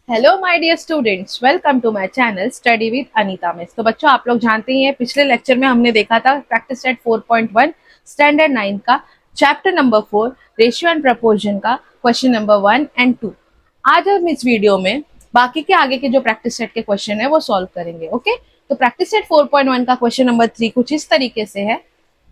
Hello my dear students, welcome to my channel study with Anita miss. तो बच्चों, आप लोग जानते ही हैं पिछले लेक्चर में हमने देखा था प्रैक्टिस सेट 4.1 स्टैंडर्ड 9 का chapter number 4 ratio and proportion का क्वेश्चन नंबर 1 एंड 2। आज हम इस वीडियो में बाकी के आगे के जो प्रैक्टिस सेट के क्वेश्चन है वो सॉल्व करेंगे। ओके, तो प्रैक्टिस सेट 4.1 का क्वेश्चन नंबर 3 कुछ इस तरीके से है।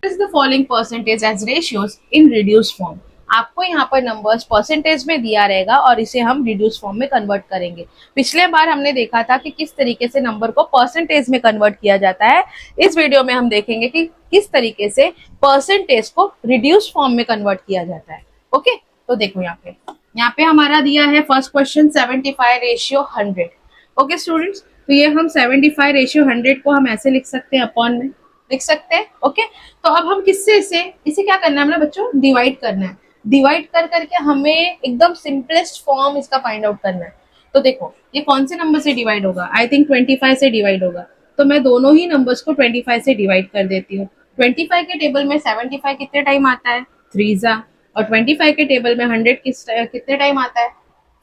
Is the following percentage as ratios in reduced form। आपको यहाँ पर नंबर्स परसेंटेज में दिया रहेगा और इसे हम रिड्यूस फॉर्म में कन्वर्ट करेंगे। पिछले बार हमने देखा था कि किस तरीके से नंबर को परसेंटेज में कन्वर्ट किया जाता है। इस वीडियो में हम देखेंगे कि किस तरीके से परसेंटेज को रिड्यूस फॉर्म में कन्वर्ट किया जाता है। ओके, तो देखो यहाँ पे हमारा दिया है first question 75 ratio 100। Okay students, तो ये हम 75 रेशियो 100 को हम ऐसे लिख सकते हैं, अपॉन में लिख सकते हैं। ओके, तो अब हम किससे इसे क्या करना है हमें बच्चों, डिवाइड करना है। डिवाइड कर करके हमें एकदम सिंपलेस्ट फॉर्म इसका फाइंड आउट करना है। तो देखो ये कौन से नंबर से डिवाइड होगा, आई थिंक 25 से डिवाइड होगा। तो मैं दोनों ही नंबर्स को 25 से डिवाइड कर देती हूँ। 25 के टेबल में 75 कितने टाइम आता है, 3 जा, और 25 के टेबल में 100 कितने टाइम आता है,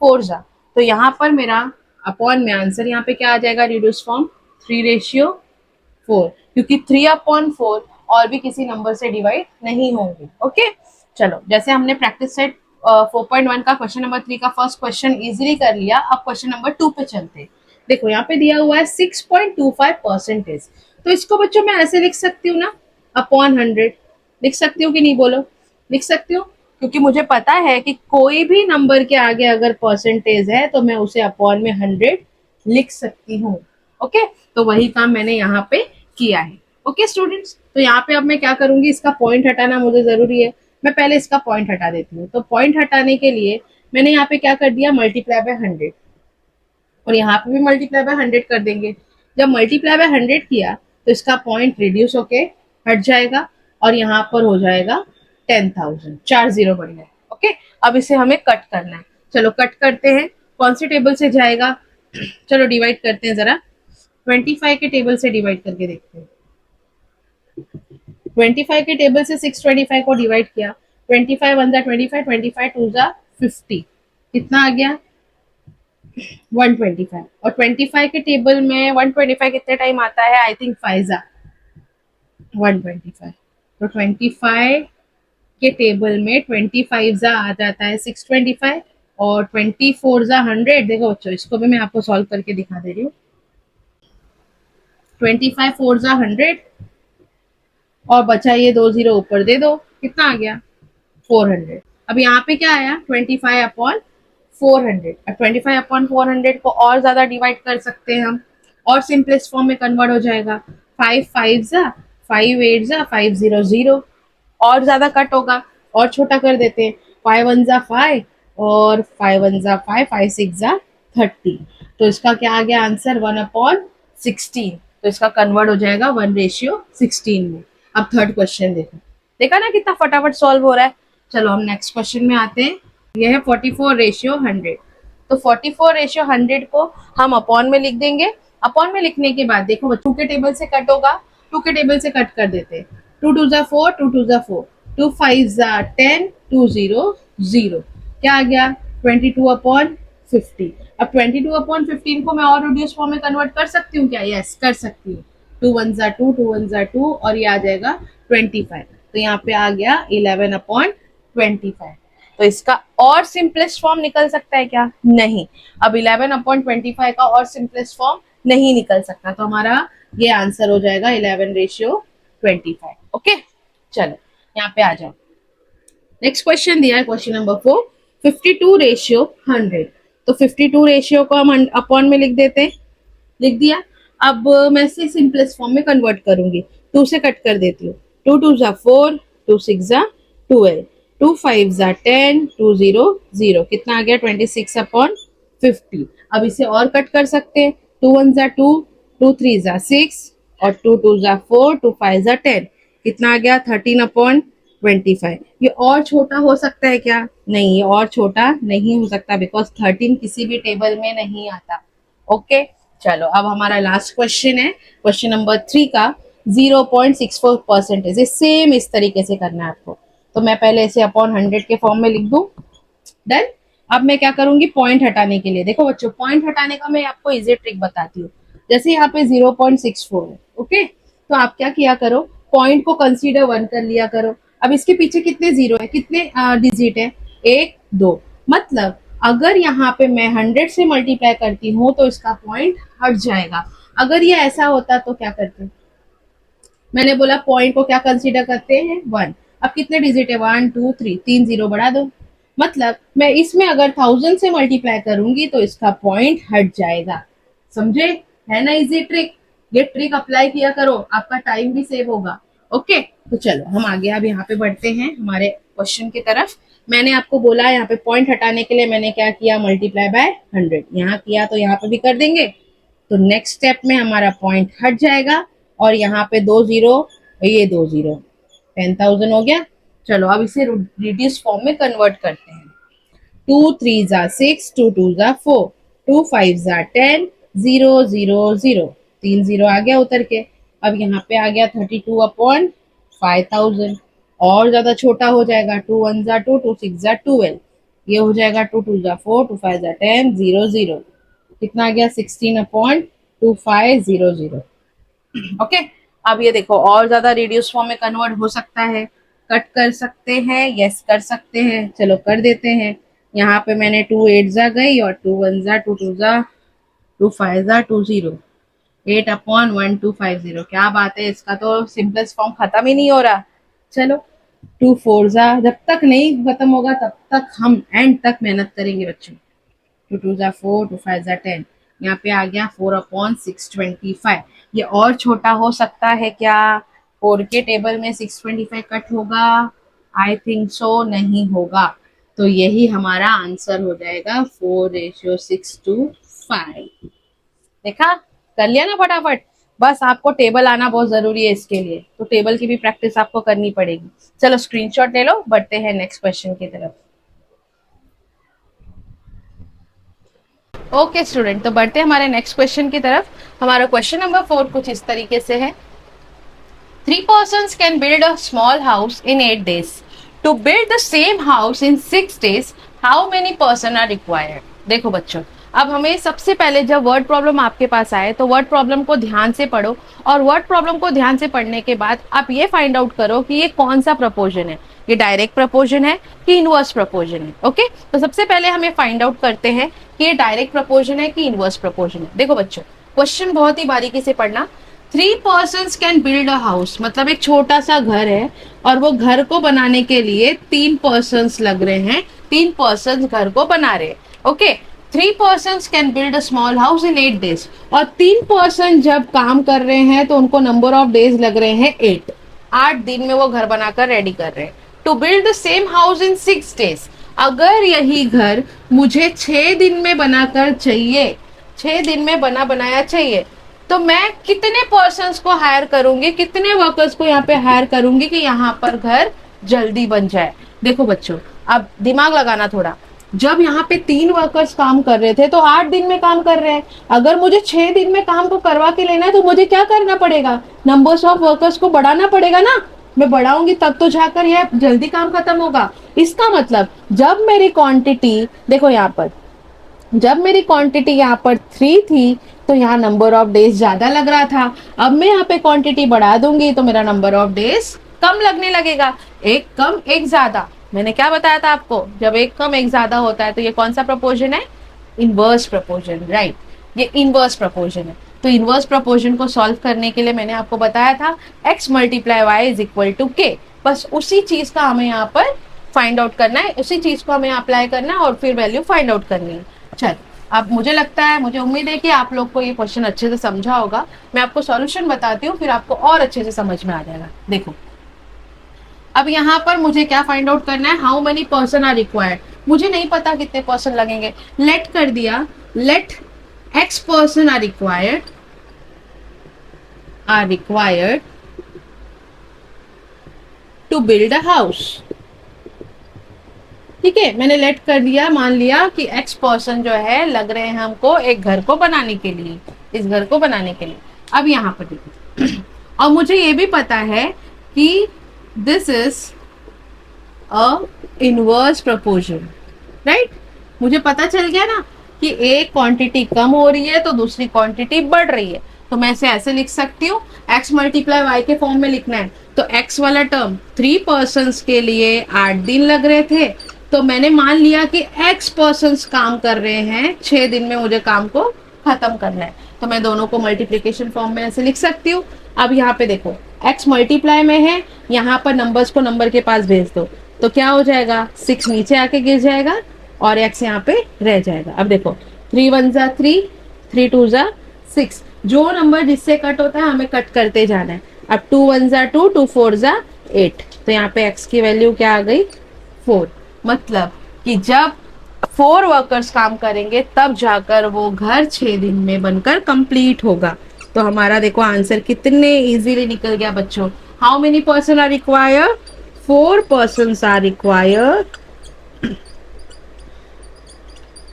4 जा। तो यहाँ पर मेरा अपॉन में आंसर यहाँ पे क्या आ जाएगा, रिड्यूस फॉर्म 3 रेशियो 4, क्योंकि 3/4 और भी किसी नंबर से डिवाइड नहीं होंगे। ओके, चलो जैसे हमने प्रैक्टिस सेट 4.1 का क्वेश्चन नंबर 3 का फर्स्ट क्वेश्चन इजीली कर लिया, अब क्वेश्चन नंबर 2 पे चलते हैं। देखो यहाँ पे दिया हुआ है 6.25%। तो इसको बच्चों मैं ऐसे लिख सकती हूँ ना, अपॉन 100। लिख सकती हूँ कि नहीं, बोलो। लिख सकती हूँ, क्योंकि मुझे पता है कि कोई भी नंबर के आगे अगर परसेंटेज है तो मैं उसे अपॉन में 100 लिख सकती हूँ। ओके, तो वही काम मैंने यहाँ पे किया है। ओके स्टूडेंट्स, तो यहाँ पे अब मैं क्या करूंगी, इसका पॉइंट हटाना मुझे जरूरी है। मैं पहले इसका पॉइंट हटा देती हूँ। तो पॉइंट हटाने के लिए मैंने यहाँ पे क्या कर दिया, मल्टीप्लाई बाय 100, और यहाँ पे भी मल्टीप्लाई बाय 100 कर देंगे। जब मल्टीप्लाई बाय 100 किया तो इसका पॉइंट रिड्यूस होके हट जाएगा और यहाँ पर हो जाएगा 10,000, 4 जीरो बढ़ गए। ओके, अब इसे हमें कट करना है। चलो कट करते हैं, कौन से टेबल से जाएगा, चलो डिवाइड करते हैं जरा। 25 के टेबल से डिवाइड करके देखते हैं। 25 के टेबल से 625 को डिवाइड किया। 25 1 जा 25, 25 2 जा 50, कितना आ गया, 125। और 25 के टेबल में 125 कितने टाइम आता है, आई थिंक 5 जा 125। तो 25 के टेबल में 25 जा आ जाता है 625, और 24 जा 100। देखो बच्चों, इसको भी मैं आपको सॉल्व करके दिखा दे रही हूँ। 25 4 जा 100, और बचा ये 2 जीरो ऊपर दे दो, कितना आ गया, 400। अब यहाँ पे क्या आया, 25/400। अब 25/400 को और ज्यादा डिवाइड कर सकते हैं हम, और सिंपलेस्ट फॉर्म में कन्वर्ट हो जाएगा। 5 5 जा 5 8 जा 5 0 0, और ज्यादा कट होगा, और छोटा कर देते हैं। 5 1 जा 5, और 5 1 जा 5, 5 6 जा 30। तो इसका क्या आ गया आंसर, 1/16। तो इसका कन्वर्ट हो जाएगा 1/16 में। अब थर्ड क्वेश्चन देखो, देखा ना कितना फटाफट सॉल्व हो रहा है। चलो हम नेक्स्ट क्वेश्चन में आते हैं। यह है 44 रेशियो 100। तो 44 रेशियो 100 को हम अपॉन में लिख देंगे। अपॉन में लिखने के बाद देखो 2 के टेबल से कट होगा, 2 के टेबल से कट कर देते हैं। 2 2 जा 4, 2 2 जा 4, 2 5 जा 10, 2 0 0, क्या आ गया, 22/50। अब 22/15 को मैं और रिड्यूस फॉर्म में कन्वर्ट कर सकती हूँ क्या, यस कर सकती हूँ। 2 1 जा 2, 2 1 जा 2, और ये आ जाएगा 25। तो यहाँ पे आ गया 11/25। तो इसका और सिंपलेस्ट फॉर्म निकल सकता है क्या, नहीं। अब 11/25 का और सिंपलेस्ट फॉर्म नहीं निकल सकता, तो हमारा ये आंसर हो जाएगा 11/25। ओके, चलो यहाँ पे आ जाओ। नेक्स्ट क्वेश्चन दिया है क्वेश्चन नंबर 4, 52 रेशियो 100। तो 52 रेशियो को हम अपॉन में लिख देते हैं। लिख दिया। अब मैं इसे सिंपलेस्ट फॉर्म में कन्वर्ट करूंगी। 2 से कट कर देती हूँ। 2 2 जा 4, 2 6 जा 12, 2 5 जा 10, 2 0 0, कितना आ गया, 26/50। अब इसे और कट कर सकते हैं। 2 1 जा 2, 2 3 जा 6, और 2 2 जा 4, 2 5 जा 10, कितना आ गया, 13/25। ये और छोटा हो सकता है क्या, नहीं, ये और छोटा नहीं हो सकता, बिकॉज 13 किसी भी टेबल में नहीं आता। ओके, चलो अब हमारा लास्ट क्वेश्चन है क्वेश्चन नंबर 3 का 0.64%। सेम इस तरीके से करना है आपको। तो मैं पहले इसे अपॉन 100 के फॉर्म में लिख दूं, डन। अब मैं क्या करूंगी, पॉइंट हटाने के लिए, देखो बच्चों पॉइंट हटाने का मैं आपको इजी ट्रिक बताती हूँ। जैसे यहाँ पे 0.64 है, ओके, तो आप क्या किया करो, पॉइंट को कंसीडर 1 कर लिया करो। अब इसके पीछे कितने जीरो है, कितने डिजिट है, 1 2, मतलब अगर यहाँ पे मैं 100 से मल्टीप्लाई करती हूँ तो इसका पॉइंट हट जाएगा। अगर ये ऐसा होता तो क्या करते, मैंने बोला पॉइंट को क्या कंसीडर करते हैं, 1। अब कितने डिजिट है, 1 2 3, 3 जीरो बढ़ा दो, मतलब मैं इसमें अगर 1000 से मल्टीप्लाई करूंगी तो इसका पॉइंट हट जाएगा। समझे, है ना इजी ट्रिक, ये ट्रिक अप्लाई किया करो, आपका टाइम भी सेव होगा। ओके, तो चलो हम आगे अब यहाँ पे बढ़ते हैं हमारे क्वेश्चन की तरफ। मैंने आपको बोला यहाँ पे पॉइंट हटाने के लिए मैंने क्या किया, मल्टीप्लाई बाय 100 यहाँ किया, तो यहाँ पे भी कर देंगे। तो नेक्स्ट स्टेप में हमारा पॉइंट हट जाएगा और यहाँ पे 2 जीरो, ये 2 जीरो, 10,000 हो गया। चलो अब इसे रिड्यूस फॉर्म में कन्वर्ट करते हैं। 2 3 जा 6, 2 2 जा 4, 2 5 जा 10, 0 0 0, 3 जीरो आ गया उतर के। अब यहाँ पे आ गया 32 अपॉन 5000, और ज्यादा छोटा हो जाएगा, 2 1 जा 2, 2 6 जा 12, ये हो जाएगा 2 2 जा 4, 2 5 जा 10, 0 0, कितना आ गया 16 अपॉन 2500। ओके, अब ये देखो और ज्यादा रिड्यूस फॉर्म में कन्वर्ट हो सकता है, कट कर सकते हैं, यस कर सकते हैं, चलो कर देते हैं। यहाँ पे मैंने 2 8 जा गई और 2 1 जा 2 2 जा 2 5 जा 2 0, 8 अपॉन 1250। क्या बात है, इसका तो सिंपलेस्ट फॉर्म खत्म ही नहीं हो रहा। चलो 2 4 जा, जब तक नहीं खत्म होगा तब तक हम एंड तक मेहनत करेंगे बच्चों। 2 2 जा 4, 2 5 जा 10, यहाँ पे आ गया 4 अपॉन 625। ये और छोटा हो सकता है क्या, 4 के टेबल में 625 कट होगा, आई थिंक सो नहीं होगा। तो यही हमारा आंसर हो जाएगा 4:6:5। देखा, कर लिया ना फटाफट। बस आपको टेबल आना बहुत जरूरी है इसके लिए, तो टेबल की भी प्रैक्टिस आपको करनी पड़ेगी। चलो स्क्रीनशॉट ले लो, बढ़ते हैं नेक्स्ट क्वेश्चन की तरफ। ओके स्टूडेंट, तो बढ़ते हैं हमारे नेक्स्ट क्वेश्चन की तरफ। हमारा क्वेश्चन नंबर 4 कुछ इस तरीके से है। 3 persons can build a small house in 8 days. To build the same house in 6 days, how many person are required? देखो बच्चों, अब हमें सबसे पहले जब वर्ड प्रॉब्लम आपके पास आए तो वर्ड प्रॉब्लम को ध्यान से पढ़ो, और वर्ड प्रॉब्लम को ध्यान से पढ़ने के बाद आप ये फाइंड आउट करो कि ये कौन सा प्रपोजन है, ये डायरेक्ट प्रपोजन है कि इनवर्स प्रपोजन है। ओके, तो सबसे पहले हम ये फाइंड आउट करते हैं कि ये डायरेक्ट प्रपोजन है कि इनवर्स प्रपोजन है। देखो बच्चों, क्वेश्चन बहुत ही बारीकी से पढ़ना। 3 persons can build a house, मतलब एक छोटा सा घर है और वो घर को बनाने के लिए 3 persons लग रहे हैं, 3 persons घर को बना रहे हैं। Okay, 3 persons can build a small house in 8 days, और 3 पर्सन जब काम कर रहे हैं तो उनको नंबर ऑफ डेज लग रहे हैं 8, 8 दिन में वो घर बनाकर रेडी कर रहे हैं। To build the same house in 6 days, अगर यही घर मुझे 6 दिन में बनाकर चाहिए, 6 दिन में बना बनाया चाहिए, तो मैं कितने पर्सन्स को हायर करूंगी, कितने वर्कर्स को यहाँ पे हायर करूंगी कि यहाँ पर घर जल्दी बन जाए। देखो बच्चों, अब दिमाग लगाना थोड़ा। जब यहाँ पे 3 वर्कर्स काम कर रहे थे तो 8 दिन में काम कर रहे हैं, अगर मुझे 6 दिन में काम को करवा के लेना है तो मुझे क्या करना पड़ेगा, नंबर्स ऑफ वर्कर्स को बढ़ाना पड़ेगा ना। मैं बढ़ाऊंगी तब तो जाकर यह जल्दी काम खत्म होगा। इसका मतलब जब मेरी क्वांटिटी, देखो यहाँ पर जब मेरी क्वांटिटी यहाँ पर 3 थी तो यहाँ नंबर ऑफ डेज ज्यादा लग रहा था। अब मैं यहाँ पे क्वांटिटी बढ़ा दूंगी तो मेरा नंबर ऑफ डेज कम लगने लगेगा। एक कम एक ज्यादा, मैंने क्या बताया था आपको, जब एक कम एक ज्यादा होता है तो ये कौन सा प्रपोजन है, इनवर्स प्रपोजन, राइट, ये इनवर्स प्रपोजन है। तो इनवर्स प्रपोजन को सॉल्व करने के लिए मैंने आपको बताया था x multiply Y is equal to K, बस उसी चीज का हमें यहाँ पर फाइंड आउट करना है, उसी चीज को हमें अप्लाई करना है और फिर वैल्यू फाइंड आउट करनी है। चल, अब मुझे लगता है, मुझे उम्मीद है कि आप लोग को ये क्वेश्चन अच्छे से समझा होगा। मैं आपको सॉल्यूशन बताती हूँ, फिर आपको और अच्छे से समझ में आ जाएगा। देखो, अब यहाँ पर मुझे क्या फाइंड आउट करना है, how many person are required, मुझे नहीं पता कितने पर्सन लगेंगे, लेट कर दिया, let x person are required to build a house. ठीक है, मैंने लेट कर दिया, मान लिया कि x पर्सन जो है लग रहे हैं हमको एक घर को बनाने के लिए, इस घर को बनाने के लिए। अब यहाँ पर देखो, और मुझे ये भी पता है कि this is a inverse proportion, right, मुझे पता चल गया ना कि एक क्वांटिटी कम हो रही है तो दूसरी क्वांटिटी बढ़ रही है, तो मैं इसे ऐसे लिख सकती हूँ, x मल्टीप्लाई वाई के फॉर्म में लिखना है तो x वाला टर्म 3 पर्सन के लिए 8 दिन लग रहे थे, तो मैंने मान लिया कि x पर्सन काम कर रहे हैं, 6 दिन में मुझे काम को खत्म करना है, तो मैं दोनों को मल्टीप्लीकेशन फॉर्म में ऐसे लिख सकती हूँ। अब यहाँ पे देखो x मल्टीप्लाई में है, यहाँ पर नंबर्स को नंबर के पास भेज दो, तो क्या हो जाएगा, 6 नीचे आके गिर जाएगा और x यहाँ पे रह जाएगा। अब देखो 3 1 जा 3, 3 2 जा 6, जो नंबर जिससे कट होता है हमें कट करते जाना है। अब 2 1 जा 2, 2 4 जा 8, तो यहाँ पे x की वैल्यू क्या आ गई, 4। मतलब कि जब 4 वर्कर्स काम करेंगे तब जाकर वो घर 6 दिन में बनकर कंप्लीट होगा। तो हमारा देखो आंसर कितने इजीली निकल गया बच्चों। How many person are required, 4 persons are required,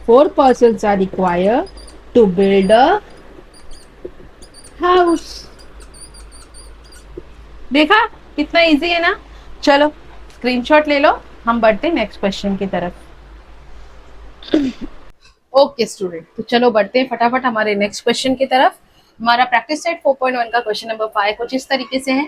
4 persons are required to build a house। देखा कितना इजी है ना। चलो स्क्रीनशॉट ले लो, हम बढ़ते हैं नेक्स्ट क्वेश्चन की तरफ। ओके स्टूडेंट, तो चलो बढ़ते हैं फटाफट हमारे नेक्स्ट क्वेश्चन की तरफ। हमारा प्रैक्टिस सेट 4.1 का क्वेश्चन नंबर 5 कुछ इस तरीके से है,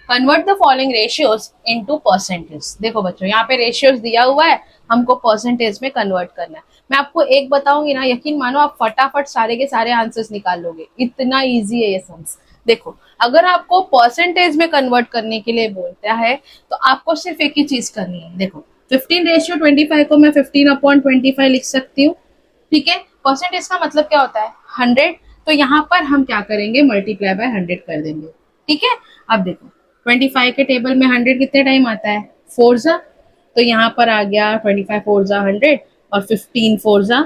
convert the following ratios into percentage. देखो बच्चों यहाँ पे रेशियोज दिया हुआ है, हमको परसेंटेज में कन्वर्ट करना है। मैं आपको एक बताऊंगी ना, यकीन मानो आप फटाफट सारे के सारे आंसर्स निकाल लोगे, इतना ईजी है ये सम्स। देखो अगर आपको परसेंटेज में कन्वर्ट करने के लिए बोलता है तो आपको सिर्फ एक ही चीज करनी है। देखो 15:25 को मैं 15/25 लिख सकती हूँ, ठीक है। परसेंटेज का मतलब क्या होता है, 100, तो यहाँ पर हम क्या करेंगे, मल्टीप्लाई बाय 100 कर देंगे, ठीक है। अब देखो 25 के टेबल में 100 कितने टाइम आता है, 4 जा, तो यहाँ पर आ गया 25 4 जा 100 और 15 4 जा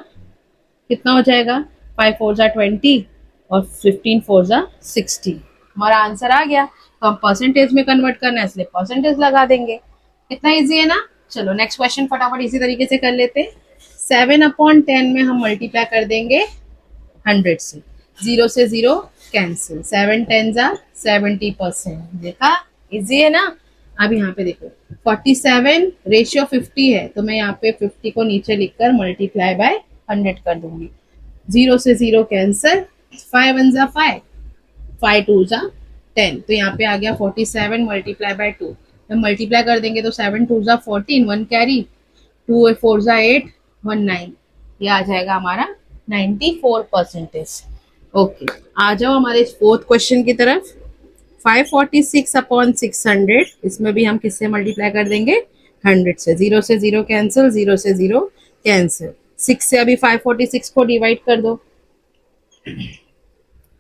कितना हो जाएगा, 5 4 जा 20 और 15 4 जा 60। हमारा आंसर आ गया। तो हम परसेंटेज में कन्वर्ट करना है इसलिए परसेंटेज लगा देंगे, कितना इजी है ना। चलो नेक्स्ट क्वेश्चन फटाफट इसी तरीके से कर लेते हैं। 7/10 में हम मल्टीप्लाई कर देंगे 100 से, 0 से 0 कैंसिल, 7 10 जा 70%। देखा इजी है ना। अब यहाँ पे देखो 47 रेशियो 50 है, तो मैं यहाँ पे 50 को नीचे लिखकर मल्टीप्लाई बाय 100 कर दूंगी, 0 से 0 कैंसिल, 5 1 जा 5, 5 2 जा 10, तो यहाँ पे आ गया 47 मल्टीप्लाई बाय 2। जब मल्टीप्लाई कर देंगे तो 7 2 जा 14, 1 कैरी, 2 4 जा 8, 1 9, ये आ जाएगा हमारा 94%। ओके आ जाओ हमारे फोर्थ क्वेश्चन की तरफ। 546/600, इसमें भी हम किससे मल्टीप्लाई कर देंगे, 100 से, 0 से 0 कैंसिल, 0 से 0 कैंसिल, 6 से अभी 546 को डिवाइड कर दो,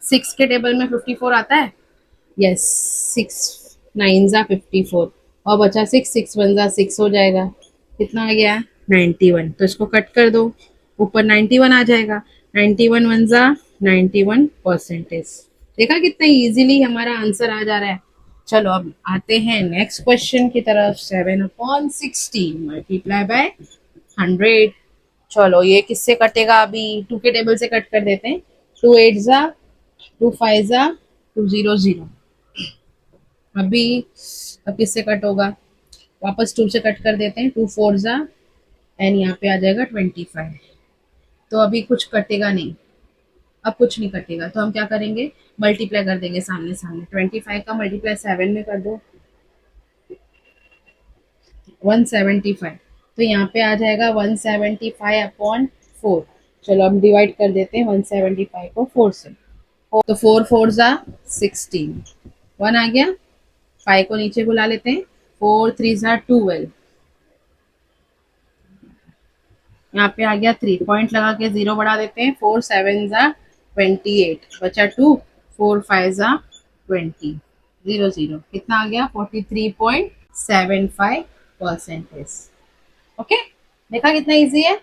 6 के टेबल में 54 आता है, यस, 6 9 जा 54 और बचा 6, 6 1 जा 6 हो जाएगा, कितना आ गया 91, तो इसको कट कर दो, ऊपर 91 आ जाएगा, 91 1 जा 91%। देखा कितना इजीली हमारा आंसर आ जा रहा है। चलो अब आते हैं नेक्स्ट क्वेश्चन की तरफ। 7/60 मल्टीप्लाई बाय 100। चलो ये किससे कटेगा, अभी 2 के टेबल से कट कर देते हैं, 2 8 जा 2 5 जा 2 0 0। अभी अब किससे कट होगा, वापस 2 से कट कर देते हैं, 2 4 जा एंड यहाँ पे आ जाएगा 25, तो अभी कुछ कटेगा नहीं, अब कुछ नहीं कटेगा, तो हम क्या करेंगे, मल्टीप्लाई कर देंगे सामने सामने, 25 का मल्टीप्लाई 7 में कर दो, 175, तो यहाँ पे आ जाएगा 175/4। चलो हम डिवाइड कर देते हैं 175 को 4 से, तो 4 4 जा 16, 1 आ गया, 5 को नीचे बुला लेते हैं, 4 3 जा 12, यहाँ पे आ गया 3, पॉइंट लगा के 0 बढ़ा देते हैं, 4 7 जा 28, बचा 2, 4 5 जा 20, 0 0, कितना आ गया 43.75%। ओके देखा कितना इजी है।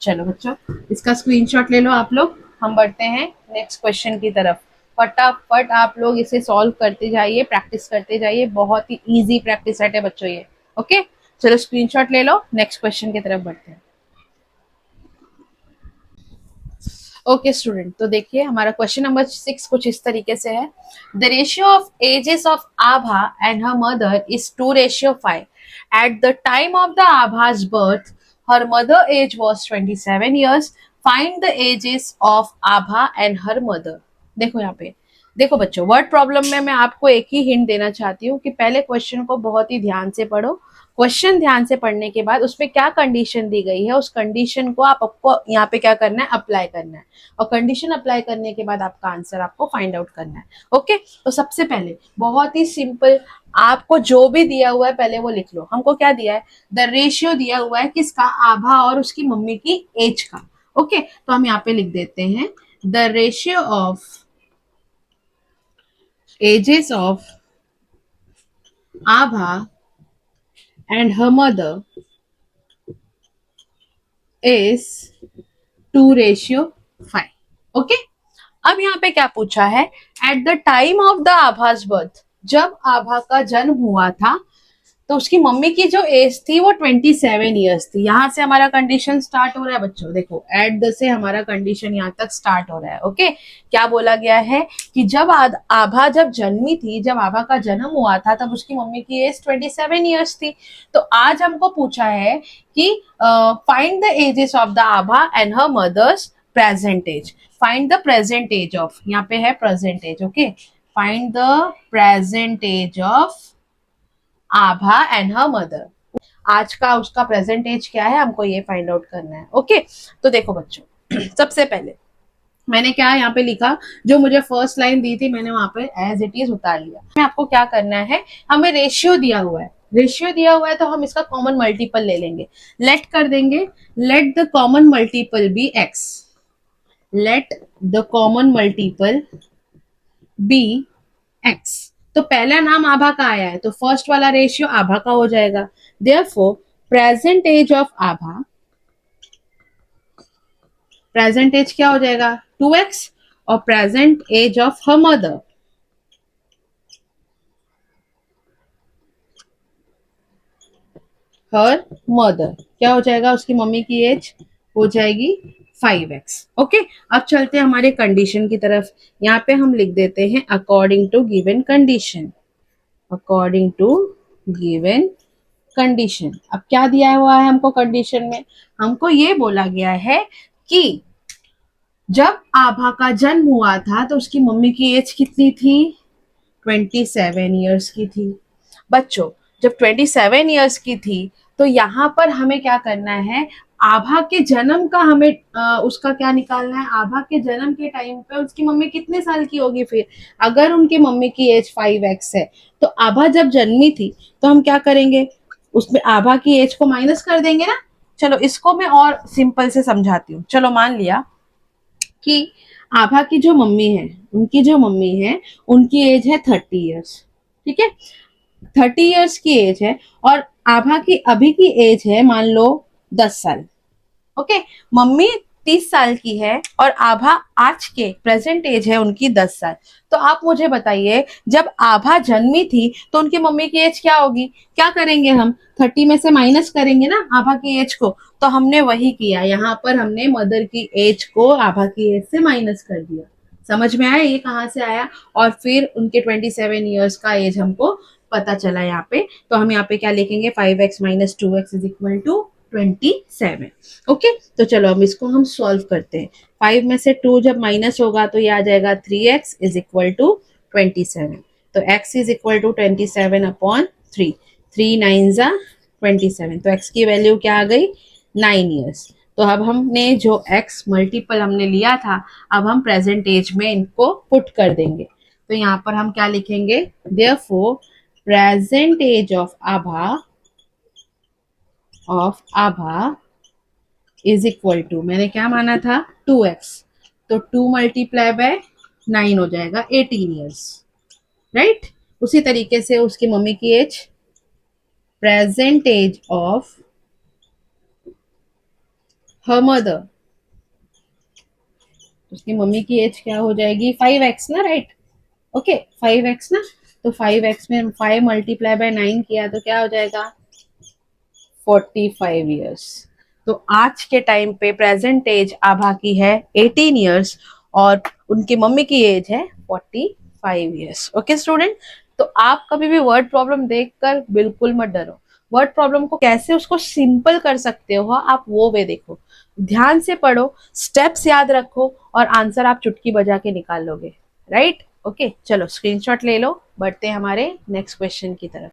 चलो बच्चों इसका स्क्रीनशॉट ले लो आप लोग, हम बढ़ते हैं नेक्स्ट क्वेश्चन की तरफ। फटाफट आप लोग इसे सॉल्व करते जाइए, प्रैक्टिस करते जाइए, बहुत ही इजी प्रैक्टिस सेट है बच्चों ये। ओके चलो स्क्रीनशॉट ले लो, नेक्स्ट क्वेश्चन की तरफ बढ़ते हैं। ओके स्टूडेंट, तो देखिए हमारा क्वेश्चन नंबर 6 कुछ इस तरीके से है। The ratio of ages of Abha and her mother is 2:5। At the time of the Abha's birth her mother age was 27 years. Find the ages of Abha and her mother. देखो यहाँ पे, देखो बच्चों, वर्ड प्रॉब्लम में मैं आपको एक ही हिंट देना चाहती हूँ कि पहले क्वेश्चन को बहुत ही ध्यान से पढ़ो। क्वेश्चन ध्यान से पढ़ने के बाद उसमें क्या कंडीशन दी गई है, उस कंडीशन को आपको यहाँ पे क्या करना है, अप्लाई करना है, और कंडीशन अप्लाई करने के बाद आपका आंसर आपको फाइंड आउट करना है। ओके, तो सबसे पहले बहुत ही सिंपल, आपको जो भी दिया हुआ है पहले वो लिख लो। हमको क्या दिया है, द रेशियो दिया हुआ है किसका, आभा और उसकी मम्मी की एज का। ओके, तो हम यहाँ पे लिख देते हैं the ratio of ages of Abha and her mother is 2:5। Okay, अब यहाँ पे क्या पूछा है, at the time of the Abha's birth, जब आभा का जन्म हुआ था तो उसकी मम्मी की जो एज थी वो 27 ईयर्स थी। यहां से हमारा कंडीशन स्टार्ट हो रहा है बच्चों, देखो एट द से हमारा कंडीशन यहाँ तक स्टार्ट हो रहा है। ओके, क्या बोला गया है कि जब आभा जब जन्मी थी, जब आभा का जन्म हुआ था तब उसकी मम्मी की एज 27 ईयर्स थी। तो आज हमको पूछा है कि find the ages of the Abha and her mother's present age. Find the present age of, यहाँ पे है present age. Okay, find the present age of Abha and her mother. आज का उसका प्रेजेंट एज क्या है, हमको ये फाइंड आउट करना है। ओके, तो देखो बच्चों, सबसे पहले मैंने क्या यहाँ पे लिखा, जो मुझे फर्स्ट लाइन दी थी मैंने वहां पे एज इट इज उतार लिया। मैं आपको क्या करना है, हमें रेशियो दिया हुआ है, रेशियो दिया हुआ है तो हम इसका कॉमन मल्टीपल ले लेंगे, लेट कर देंगे, let the common multiple be X, let the common multiple be X. तो पहला नाम आभा का आया है तो फर्स्ट वाला रेशियो आभा का हो जाएगा। Therefore present age of Abha, present age क्या हो जाएगा 2x, और present age of her mother, her mother क्या हो जाएगा, उसकी मम्मी की एज हो जाएगी 5x। ओके, अब चलते हैं हमारे कंडीशन की तरफ। यहाँ पे हम लिख देते हैं according to given condition, according to given condition. अब क्या दिया हुआ है हमको कंडीशन में, हमको ये बोला गया है कि जब आभा का जन्म हुआ था तो उसकी मम्मी की एज कितनी थी, 27 ईयर्स की थी। बच्चों, जब 27 ईयर्स की थी तो यहाँ पर हमें क्या करना है, आभा के जन्म का हमें उसका क्या निकालना है, आभा के जन्म के टाइम पे उसकी मम्मी कितने साल की होगी। फिर अगर उनकी मम्मी की एज 5x है तो आभा जब जन्मी थी तो हम क्या करेंगे, उसमें आभा की एज को माइनस कर देंगे ना। चलो इसको मैं और सिंपल से समझाती हूँ। चलो मान लिया कि आभा की जो मम्मी है, उनकी जो मम्मी है उनकी एज है 30 ईयर्स, ठीक है, 30 ईयर्स की एज है, और आभा की अभी की एज है मान लो 10 साल। ओके, मम्मी 30 साल की है और आभा आज के प्रेजेंट एज है उनकी 10 साल। तो आप मुझे बताइए, जब आभा जन्मी थी तो उनकी मम्मी की एज क्या होगी, क्या करेंगे हम, 30 में से माइनस करेंगे ना आभा की एज को। तो हमने वही किया, यहाँ पर हमने मदर की एज को आभा की एज से माइनस कर दिया। समझ में आया ये कहाँ से आया, और फिर उनके 27 ईयर्स का एज हमको पता चला यहाँ पे। तो हम यहाँ पे क्या लिखेंगे, 5x minus 2x is equal to 27। Okay, तो चलो अब इसको हम सॉल्व करते हैं। 5 में से 2 जब माइनस होगा तो ये आ जाएगा 3x इज इक्वल टू 27। तो x is equal to 27 upon 3, 3 9 जा 27, तो x की वैल्यू क्या आ गई, 9 ईयर्स। तो अब हमने जो x मल्टीपल हमने लिया था, अब हम प्रेजेंट एज में इनको पुट कर देंगे। तो यहाँ पर हम क्या लिखेंगे, therefore present age of Abha is equal to, मैंने क्या माना था 2x, तो 2 मल्टीप्लाई बाय 9 हो जाएगा 18 ईयर्स, राइट। उसी तरीके से उसकी मम्मी की age, present age of her mother, उसकी मम्मी की एज क्या हो जाएगी 5x ना, राइट। ओके, 5x ना, तो 5x में 5 मल्टीप्लाई बाय 9 किया तो क्या हो जाएगा 45 ईयर्स। तो आज के टाइम पे प्रेजेंट एज आभा की है 18 ईयर्स और उनकी मम्मी की एज है 45 ईयर्स। ओके स्टूडेंट, तो आप कभी भी वर्ड प्रॉब्लम देखकर बिल्कुल मत डरो, वर्ड प्रॉब्लम को कैसे उसको सिंपल कर सकते हो आप वो वे देखो, ध्यान से पढ़ो, स्टेप्स याद रखो और आंसर आप चुटकी बजा के निकाल लोगे, राइट। ओके चलो स्क्रीनशॉट ले लो, बढ़ते हैं हमारे नेक्स्ट क्वेश्चन की तरफ।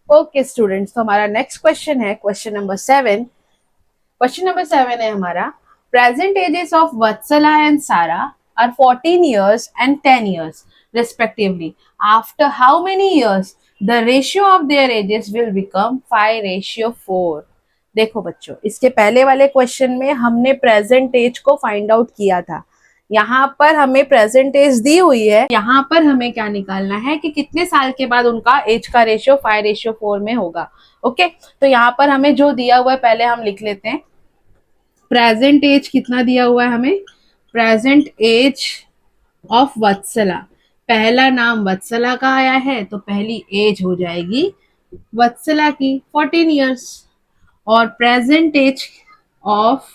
ओके स्टूडेंट्स, तो हमारा नेक्स्ट क्वेश्चन है क्वेश्चन नंबर 7। क्वेश्चन नंबर 7 है हमारा, present ages of Vatsala and सारा are 14 years and 10 years respectively. After how many years the ratio of their ages will become 5:4? देखो बच्चों, इसके पहले वाले क्वेश्चन में हमने प्रेजेंट एज को फाइंड आउट किया था, यहाँ पर हमें प्रेजेंट एज दी हुई है, यहाँ पर हमें क्या निकालना है कि कितने साल के बाद उनका एज का रेशियो 5:4 में होगा। ओके तो यहाँ पर हमें जो दिया हुआ है पहले हम लिख लेते हैं। प्रेजेंट एज कितना दिया हुआ है हमें, प्रेजेंट एज ऑफ वत्सला, पहला नाम वत्सला का आया है तो पहली एज हो जाएगी वत्सला की 14 years, और प्रेजेंट एज ऑफ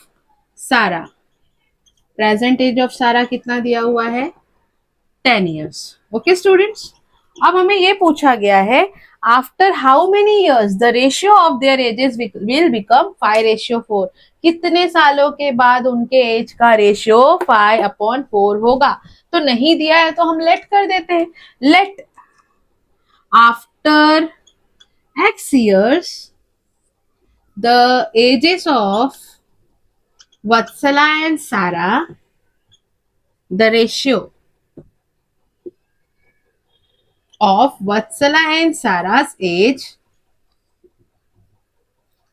सारा, प्रेजेंट एज ऑफ सारा कितना दिया हुआ है 10 years। ओके स्टूडेंट्स, अब हमें ये पूछा गया है after how many years the ratio of their edges will become 5:4, कितने सालों के बाद उनके एज का रेशियो 5/4 होगा। तो नहीं दिया है तो हम लेट कर देते हैं, let after x years the ages of Vatsala and Sara, the ratio of Vatsala and Sara's age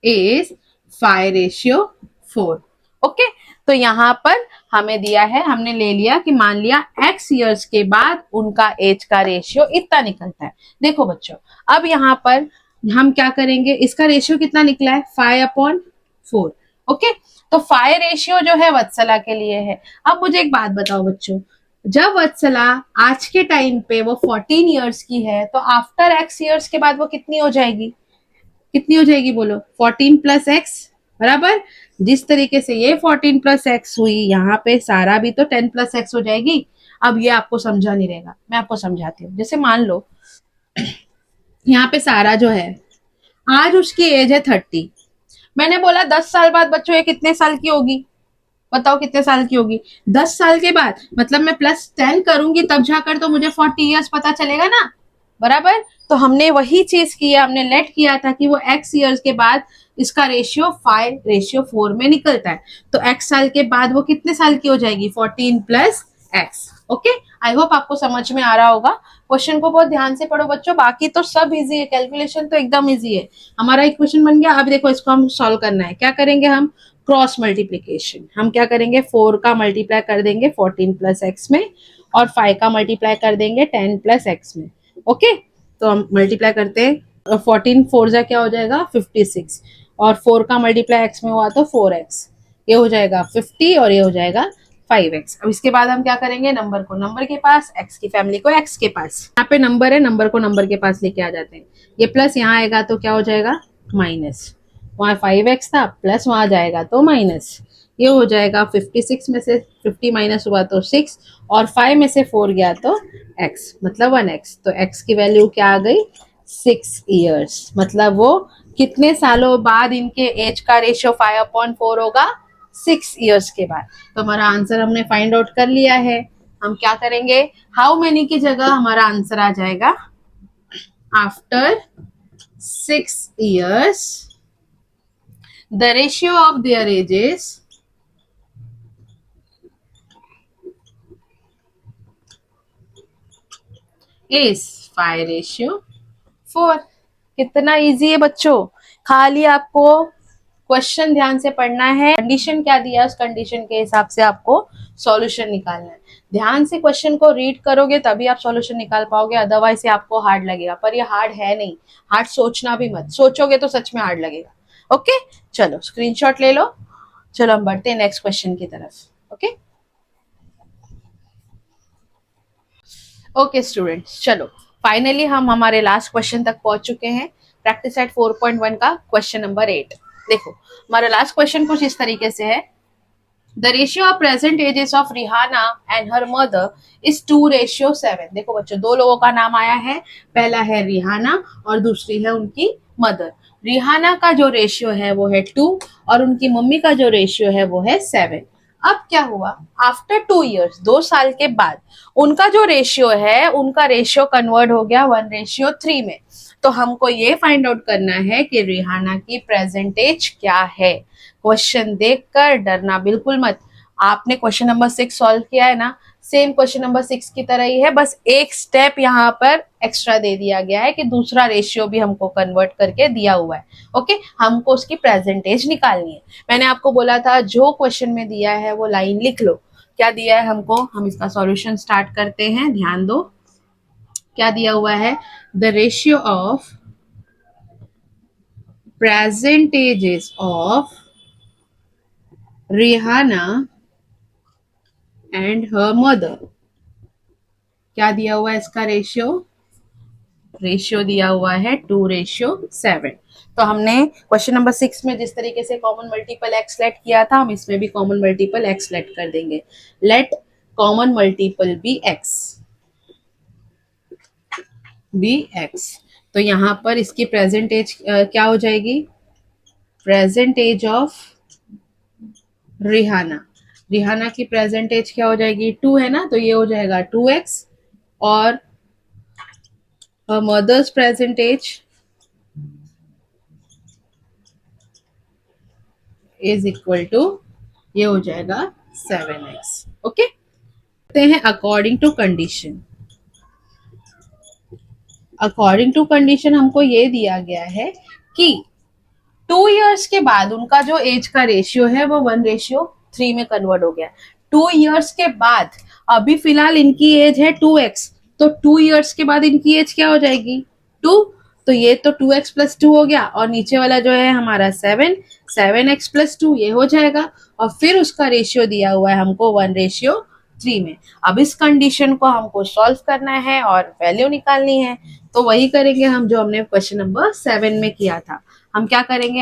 is 5:4। Okay तो यहाँ पर हमें दिया है, हमने ले लिया कि मान लिया x years के बाद उनका एज का रेशियो इतना निकलता है। देखो बच्चों, अब यहाँ पर हम क्या करेंगे, इसका रेशियो कितना निकला है 5/4। ओके तो 5 रेशियो जो है वत्सला के लिए है। अब मुझे एक बात बताओ बच्चों, जब वत्सला आज के टाइम पे वो 14 इयर्स की है तो आफ्टर x इयर्स के बाद वो कितनी हो जाएगी, कितनी हो जाएगी बोलो, 14 + x बराबर। जिस तरीके से ये 14 + x हुई, यहाँ पे सारा भी तो 10 + x हो जाएगी। अब ये आपको समझा नहीं रहेगा, मैं आपको समझाती हूँ। जैसे मान लो यहाँ पे सारा जो है आज उसकी एज है 30, मैंने बोला 10 साल बाद बच्चों ये कितने साल की होगी, बताओ कितने साल की होगी, 10 साल के बाद, मतलब मैं +10 करूंगी तब जाकर तो मुझे 40 इयर्स पता चलेगा ना, बराबर। तो हमने वही चीज की है, हमने लेट किया था कि वो x इयर्स के बाद इसका रेशियो 5:4 में निकलता है, तो x साल के बाद वो कितने साल की हो जाएगी 14 + x। ओके आई होप आपको समझ में आ रहा होगा। क्वेश्चन को बहुत ध्यान से पढ़ो बच्चों, बाकी तो सब इजी है, कैलकुलेशन तो एकदम इजी है। हमारा एक क्वेश्चन बन गया। अब देखो इसको हम सॉल्व करना है, क्या करेंगे हम, क्रॉस मल्टीप्लीकेशन। हम क्या करेंगे, 4 का मल्टीप्लाई कर देंगे 14 + x में और 5 का मल्टीप्लाई कर देंगे 10 + x में। ओके तो हम मल्टीप्लाई करते हैं, 14 4 जा क्या हो जाएगा 56, और 4 का मल्टीप्लाई x में हुआ तो 4x, ये हो जाएगा 50 और ये हो जाएगा 5x। अब इसके बाद हम क्या करेंगे, नंबर को नंबर के पास, x की फैमिली को x के पास, यहाँ पे नंबर है, नंबर को नंबर के पास लेके आ जाते हैं। ये प्लस यहाँ आएगा तो क्या हो जाएगा माइनस, वहां 5x था प्लस वहां जाएगा तो माइनस, ये हो जाएगा 56 में से 50 माइनस हुआ तो 6 और 5 में से 4 गया तो x, मतलब 1x। तो x की वैल्यू क्या आ गई 6 इयर्स, मतलब वो कितने सालों बाद इनके एज का रेशियो 5/4 होगा 6 इयर्स के बाद। तो हमारा आंसर हमने फाइंड आउट कर लिया है। हम क्या करेंगे, हाउ मेनी की जगह हमारा आंसर आ जाएगा after 6 years the ratio of their ages is 5:4। कितना इजी है बच्चों, खाली आपको क्वेश्चन ध्यान से पढ़ना है, कंडीशन क्या दिया है उस कंडीशन के हिसाब से आपको सॉल्यूशन निकालना है। ध्यान से क्वेश्चन को रीड करोगे तभी आप सॉल्यूशन निकाल पाओगे, अदरवाइज से आपको हार्ड लगेगा, पर ये हार्ड है नहीं, हार्ड सोचना भी मत, सोचोगे तो सच में हार्ड लगेगा। ओके चलो स्क्रीनशॉट ले लो, चलो हम बढ़ते हैं नेक्स्ट क्वेश्चन की तरफ। ओके ओके स्टूडेंट्स, चलो फाइनली हम हमारे लास्ट क्वेश्चन तक पहुंच चुके हैं, प्रैक्टिस सेट 4.1 का क्वेश्चन नंबर 8। देखो हमारा लास्ट क्वेश्चन कुछ इस तरीके से है, the ratio of present ages of Rehana and her mother is 2:7। देखो बच्चों, दो लोगों का नाम आया है, पहला है रिहाना और दूसरी है उनकी मदर। रिहाना का जो रेशियो है वो है 2 और उनकी मम्मी का जो रेशियो है वो है 7। अब क्या हुआ, आफ्टर 2 years, 2 साल के बाद उनका जो रेशियो है, उनका रेशियो कन्वर्ट हो गया 1:3 में। तो हमको ये फाइंड आउट करना है कि रिहाना की प्रेजेंट एज क्या है। क्वेश्चन देखकर डरना बिल्कुल मत। आपने क्वेश्चन नंबर 6 सॉल्व किया है ना, सेम क्वेश्चन नंबर 6 की तरह ही है, बस एक स्टेप यहाँ पर एक्स्ट्रा दे दिया गया है कि दूसरा रेशियो भी हमको कन्वर्ट करके दिया हुआ है। ओके, हमको उसकी प्रेजेंटेज निकालनी है। मैंने आपको बोला था जो क्वेश्चन में दिया है वो लाइन लिख लो। क्या दिया है हमको, हम इसका सॉल्यूशन स्टार्ट करते हैं, ध्यान दो। क्या दिया हुआ है, the ratio of percentages of Rihanna and her mother। क्या दिया हुआ है इसका रेशियो, रेशियो दिया हुआ है 2:7। तो हमने क्वेश्चन नंबर 6 में जिस तरीके से कॉमन मल्टीपल एक्स लेट किया था, हम इसमें भी कॉमन मल्टीपल एक्स लेट कर देंगे। Let common multiple be X. तो यहाँ पर इसकी प्रेजेंट एज क्या हो जाएगी, present age of Rehana. Rehana की प्रेजेंट एज क्या हो जाएगी, 2 है ना, तो ये हो जाएगा 2x। और mother's present age is equal to, ये हो जाएगा 7x। ओके, कहते हैं according to condition. According to condition हमको ये दिया गया है कि 2 years के बाद उनका जो एज का रेशियो है वो 1:3 में कन्वर्ट हो गया। 2 years के बाद, अभी फिलहाल इनकी एज है 2x, तो 2 years के बाद इनकी एज क्या हो जाएगी, 2। तो ये तो 2x+2 हो गया और नीचे वाला जो है हमारा 7x+2 ये हो जाएगा। और फिर उसका रेशियो दिया हुआ है हमको 1:3 में। अब इस कंडीशन को हमको सॉल्व करना है और वैल्यू निकालनी है। तो वही करेंगे हम जो हमने क्वेश्चन नंबर 7 में किया था। हम क्या करेंगे,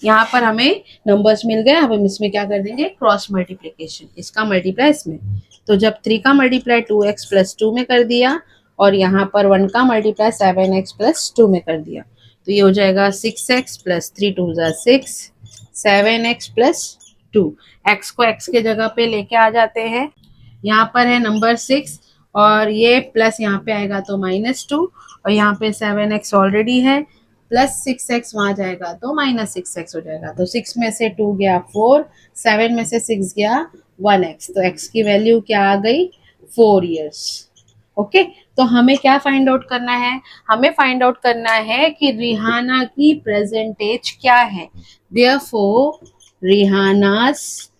यहाँ पर हमें नंबर्स मिल गए, अब हम इसमें क्या कर देंगे, क्रॉस मल्टीप्लीकेशन, इसका मल्टीप्लाई इसमें। तो जब 3 का मल्टीप्लाई 2x+2 में कर दिया और यहाँ पर 1 का मल्टीप्लाई 7x+2 में कर दिया, तो ये हो जाएगा 6x+3 2 6, 7x+2। x को x के जगह पे लेके आ जाते हैं। यहाँ पर है नंबर 6 और ये प्लस यहाँ पे आएगा तो -2 और यहाँ पे 7x ऑलरेडी है, प्लस 6x वहां जाएगा तो -6x हो जाएगा। तो 6 में से 2 गया 4, 7 में से 6 गया 1x, तो x की वैल्यू क्या आ गई, 4 years। ओके, तो हमें क्या फाइंड आउट करना है, हमें फाइंड आउट करना है कि रिहाना की प्रेजेंट एज क्या है। Therefore Rehana's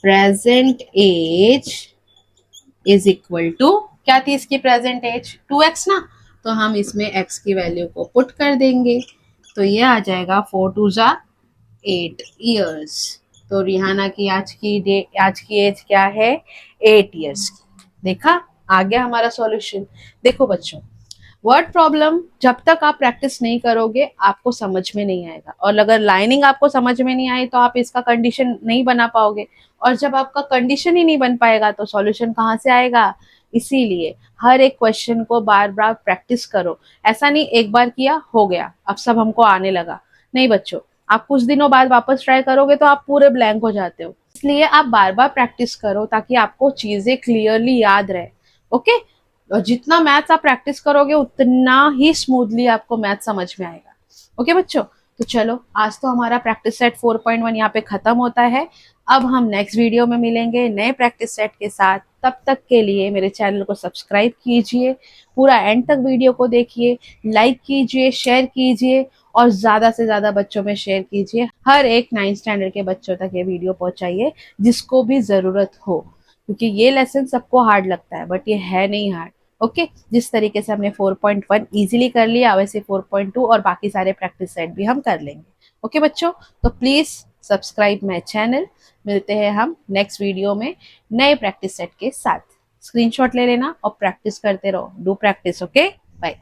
present age is equal to, क्या थी इसकी प्रेजेंट एज, 2x ना, तो हम इसमें x की वैल्यू को पुट कर देंगे। तो ये आ जाएगा 4 2 8 years। तो रिहाना की आज की एज क्या है, 8 years। देखा, आ गया हमारा सॉल्यूशन। देखो बच्चों, वर्ड प्रॉब्लम जब तक आप प्रैक्टिस नहीं करोगे आपको समझ में नहीं आएगा, और अगर लाइनिंग आपको समझ में नहीं आई तो आप इसका कंडीशन नहीं बना पाओगे, और जब आपका कंडीशन ही नहीं बन पाएगा तो सॉल्यूशन कहाँ से आएगा। इसीलिए हर एक क्वेश्चन को बार बार प्रैक्टिस करो। ऐसा नहीं एक बार किया हो गया अब सब हमको आने लगा, नहीं बच्चों, आप कुछ दिनों बाद वापस ट्राई करोगे तो आप पूरे ब्लैंक हो जाते हो। इसलिए आप बार बार प्रैक्टिस करो ताकि आपको चीजें क्लियरली याद रहे। ओके, और जितना मैथ्स आप प्रैक्टिस करोगे उतना ही स्मूथली आपको मैथ समझ में आएगा। ओके बच्चों, तो चलो आज तो हमारा प्रैक्टिस सेट 4.1 यहाँ पे खत्म होता है। अब हम नेक्स्ट वीडियो में मिलेंगे नए प्रैक्टिस सेट के साथ। तब तक के लिए मेरे चैनल को सब्सक्राइब कीजिए, पूरा एंड तक वीडियो को देखिए, लाइक कीजिए, शेयर कीजिए और ज्यादा से ज्यादा बच्चों में शेयर कीजिए। हर एक 9th स्टैंडर्ड के बच्चों तक ये वीडियो पहुंचाइए जिसको भी जरूरत हो, क्योंकि ये लेसन सबको हार्ड लगता है बट ये है नहीं हार्ड। ओके, जिस तरीके से हमने 4.1 इजीली कर लिया वैसे 4.2 और बाकी सारे प्रैक्टिस सेट भी हम कर लेंगे। ओके बच्चों, तो प्लीज सब्सक्राइब माय चैनल। मिलते हैं हम नेक्स्ट वीडियो में नए प्रैक्टिस सेट के साथ। स्क्रीनशॉट ले लेना और प्रैक्टिस करते रहो। Do practice. Okay, bye.